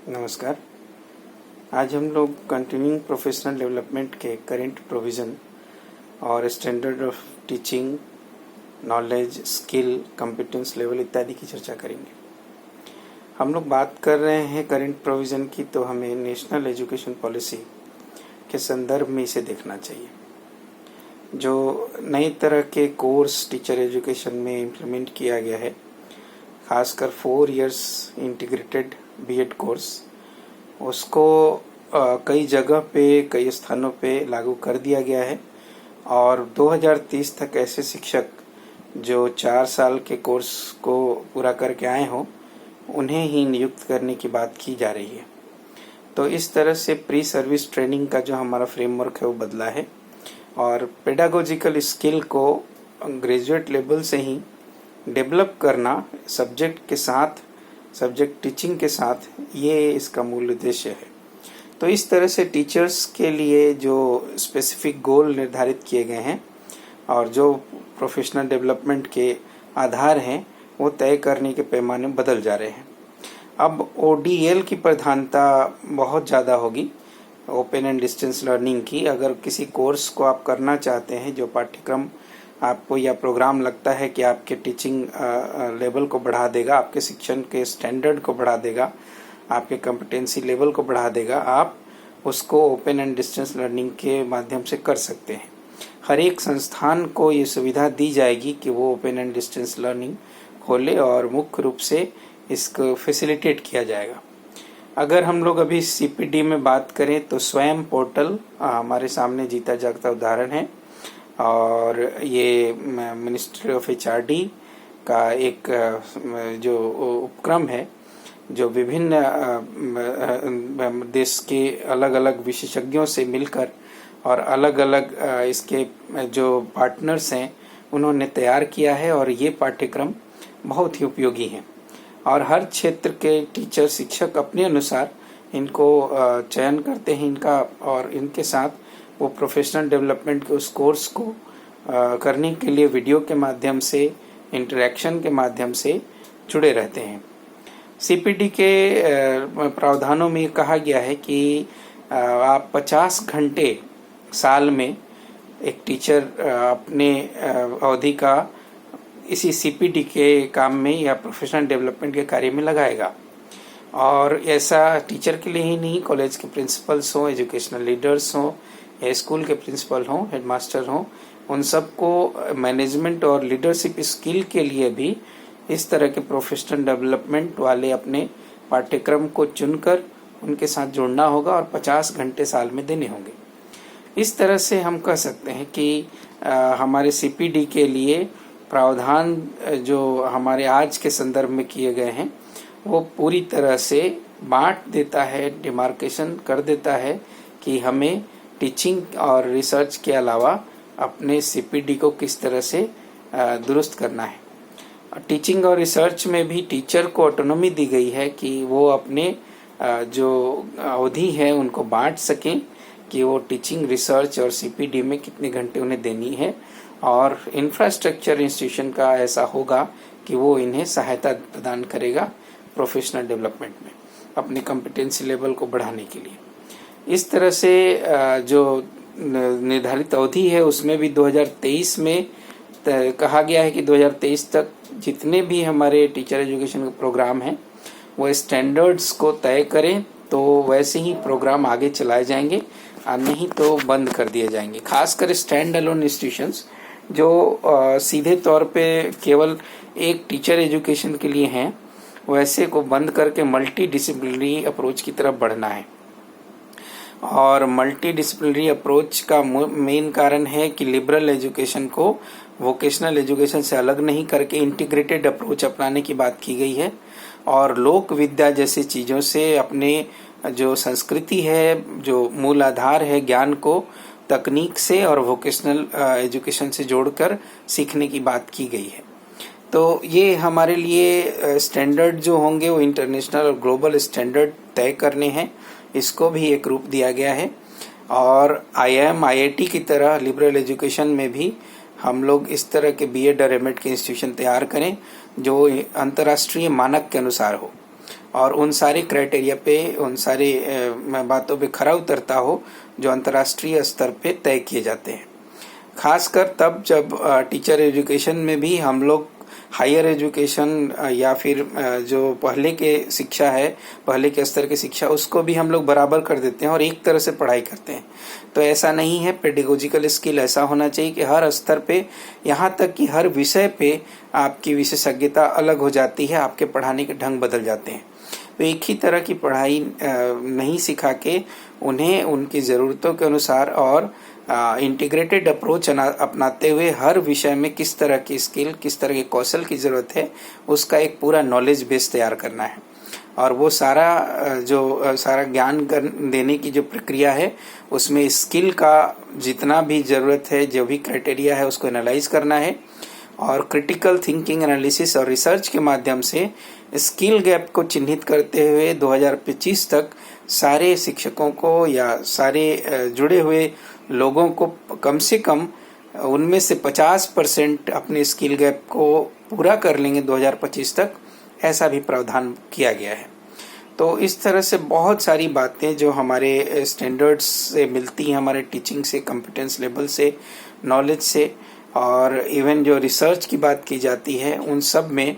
नमस्कार। आज हम लोग कंटिन्यूइंग प्रोफेशनल डेवलपमेंट के करेंट प्रोविज़न और standard of teaching, knowledge, skill, competence level इत्यादि की चर्चा करेंगे। हम लोग बात कर रहे हैं करेंट प्रोविज़न की, तो हमें नेशनल एजुकेशन पॉलिसी के संदर्भ में इसे देखना चाहिए। जो नई तरह के कोर्स टीचर एजुकेशन में इम्प्लीमेंट किया गया है, खासकर 4 इयर्स इंटीग्रेटेड बीएड कोर्स, उसको कई जगह पे, कई स्थानों पे लागू कर दिया गया है और 2030 तक ऐसे शिक्षक जो 4 साल के कोर्स को पूरा करके आए हों, उन्हें ही नियुक्त करने की बात की जा रही है। तो इस तरह से प्री सर्विस ट्रेनिंग का जो हमारा फ्रेमवर्क है वो बदला है और पेडागोजिकल स्किल को ग्रेजुएट लेवल से ही डेवलप करना सब्जेक्ट के साथ, सब्जेक्ट टीचिंग के साथ, ये इसका मूल उद्देश्य है। तो इस तरह से टीचर्स के लिए जो स्पेसिफिक गोल निर्धारित किए गए हैं और जो प्रोफेशनल डेवलपमेंट के आधार हैं, वो तय करने के पैमाने बदल जा रहे हैं। अब ओडीएल की प्रधानता बहुत ज़्यादा होगी, ओपन एंड डिस्टेंस लर्निंग की। अगर किसी कोर्स को आप करना चाहते हैं, जो पाठ्यक्रम आपको या प्रोग्राम लगता है कि आपके टीचिंग लेवल को बढ़ा देगा, आपके शिक्षण के स्टैंडर्ड को बढ़ा देगा, आपके कॉम्पिटेंसी लेवल को बढ़ा देगा, आप उसको ओपन एंड डिस्टेंस लर्निंग के माध्यम से कर सकते हैं। हर एक संस्थान को ये सुविधा दी जाएगी कि वो ओपन एंड डिस्टेंस लर्निंग खोले और मुख्य रूप से इसको फैसिलिटेट किया जाएगा। अगर हम लोग अभी सीपीडी में बात करें तो स्वयं पोर्टल हमारे सामने जीता जागता उदाहरण है और ये मिनिस्ट्री ऑफ एचआरडी का एक जो उपक्रम है, जो विभिन्न देश के अलग अलग विशेषज्ञों से मिलकर और अलग अलग इसके जो पार्टनर्स हैं, उन्होंने तैयार किया है और ये पाठ्यक्रम बहुत ही उपयोगी है और हर क्षेत्र के टीचर, शिक्षक अपने अनुसार इनको चयन करते हैं इनका, और इनके साथ वो प्रोफेशनल डेवलपमेंट के उस कोर्स को करने के लिए वीडियो के माध्यम से, इंटरेक्शन के माध्यम से जुड़े रहते हैं। सीपीडी के प्रावधानों में कहा गया है कि आप 50 घंटे साल में एक टीचर अपने अवधि का इसी सीपीडी के काम में या प्रोफेशनल डेवलपमेंट के कार्य में लगाएगा। और ऐसा टीचर के लिए ही नहीं, कॉलेज के प्रिंसिपल्स हों, एजुकेशनल लीडर्स हों या स्कूल के प्रिंसिपल हों, हेडमास्टर हों, उन सबको मैनेजमेंट और लीडरशिप स्किल के लिए भी इस तरह के प्रोफेशनल डेवलपमेंट वाले अपने पाठ्यक्रम को चुनकर उनके साथ जुड़ना होगा और 50 घंटे साल में देने होंगे। इस तरह से हम कह सकते हैं कि हमारे सीपीडी के लिए प्रावधान जो हमारे आज के संदर्भ में किए गए हैं, वो पूरी तरह से बांट देता है, डिमार्केशन कर देता है कि हमें टीचिंग और रिसर्च के अलावा अपने सीपीडी को किस तरह से दुरुस्त करना है। टीचिंग और रिसर्च में भी टीचर को ऑटोनॉमी दी गई है कि वो अपने जो अवधि है उनको बांट सकें कि वो टीचिंग, रिसर्च और सीपीडी में कितने घंटे उन्हें देनी है, और इंफ्रास्ट्रक्चर इंस्टीट्यूशन का ऐसा होगा कि वो इन्हें सहायता प्रदान करेगा प्रोफेशनल डेवलपमेंट में, अपनी कॉम्पिटेंसी लेवल को बढ़ाने के लिए। इस तरह से जो निर्धारित अवधि है उसमें भी 2023 में कहा गया है कि 2023 तक जितने भी हमारे टीचर एजुकेशन के प्रोग्राम हैं वो स्टैंडर्ड्स को तय करें, तो वैसे ही प्रोग्राम आगे चलाए जाएंगे, नहीं तो बंद कर दिए जाएंगे। खासकर स्टैंड अलोन इंस्टीट्यूशंस जो सीधे तौर पे केवल एक टीचर एजुकेशन के लिए हैं, वैसे को बंद करके मल्टी डिसिप्लिनरी अप्रोच की तरफ बढ़ना है। और मल्टी डिसिप्लिनरी अप्रोच का मेन कारण है कि लिबरल एजुकेशन को वोकेशनल एजुकेशन से अलग नहीं करके इंटीग्रेटेड अप्रोच अपनाने की बात की गई है और लोक विद्या जैसी चीज़ों से अपने जो संस्कृति है, जो मूल आधार है ज्ञान को, तकनीक से और वोकेशनल एजुकेशन से जोड़कर सीखने की बात की गई है। तो ये हमारे लिए स्टैंडर्ड जो होंगे वो इंटरनेशनल और ग्लोबल स्टैंडर्ड तय करने हैं, इसको भी एक रूप दिया गया है। और आईआईएम, आईआईटी की तरह लिबरल एजुकेशन में भी हम लोग इस तरह के बीएड और एमएड के इंस्टीट्यूशन तैयार करें जो अंतर्राष्ट्रीय मानक के अनुसार हो। और उन सारे क्राइटेरिया पे, उन सारे बातों पे खरा उतरता हो जो अंतर्राष्ट्रीय स्तर पे तय किए जाते हैं। खासकर तब जब टीचर एजुकेशन में भी हम लोग हायर एजुकेशन या फिर जो पहले के शिक्षा है, पहले के स्तर की शिक्षा, उसको भी हम लोग बराबर कर देते हैं और एक तरह से पढ़ाई करते हैं। तो ऐसा नहीं है। पेडागोजिकल स्किल ऐसा होना चाहिए कि हर स्तर पे, यहाँ तक कि हर विषय पे आपकी विशेषज्ञता अलग हो जाती है, आपके पढ़ाने के ढंग बदल जाते हैं। तो एक ही तरह की पढ़ाई नहीं सिखा के उन्हें उनकी ज़रूरतों के अनुसार और इंटीग्रेटेड अप्रोच अपनाते हुए हर विषय में किस तरह की स्किल, किस तरह के कौशल की ज़रूरत है, उसका एक पूरा नॉलेज बेस तैयार करना है। और वो सारा ज्ञान देने की जो प्रक्रिया है, उसमें स्किल का जितना भी ज़रूरत है, जो भी क्राइटेरिया है, उसको एनालाइज करना है और क्रिटिकल थिंकिंग, एनालिसिस और रिसर्च के माध्यम से स्किल गैप को चिन्हित करते हुए 2025 तक सारे शिक्षकों को या सारे जुड़े हुए लोगों को कम से कम उनमें से 50% अपने स्किल गैप को पूरा कर लेंगे 2025 तक, ऐसा भी प्रावधान किया गया है। तो इस तरह से बहुत सारी बातें जो हमारे स्टैंडर्ड्स से मिलती हैं, हमारे टीचिंग से, कॉम्पिटेंस लेवल से, नॉलेज से, और इवन जो रिसर्च की बात की जाती है, उन सब में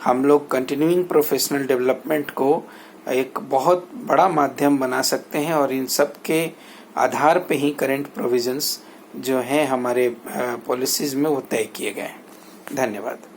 हम लोग कंटिन्यूइंग प्रोफेशनल डेवलपमेंट को एक बहुत बड़ा माध्यम बना सकते हैं। और इन सब के आधार पे ही करंट प्रोविजंस जो हैं हमारे पॉलिसीज में, वो तय किए गए हैं। धन्यवाद।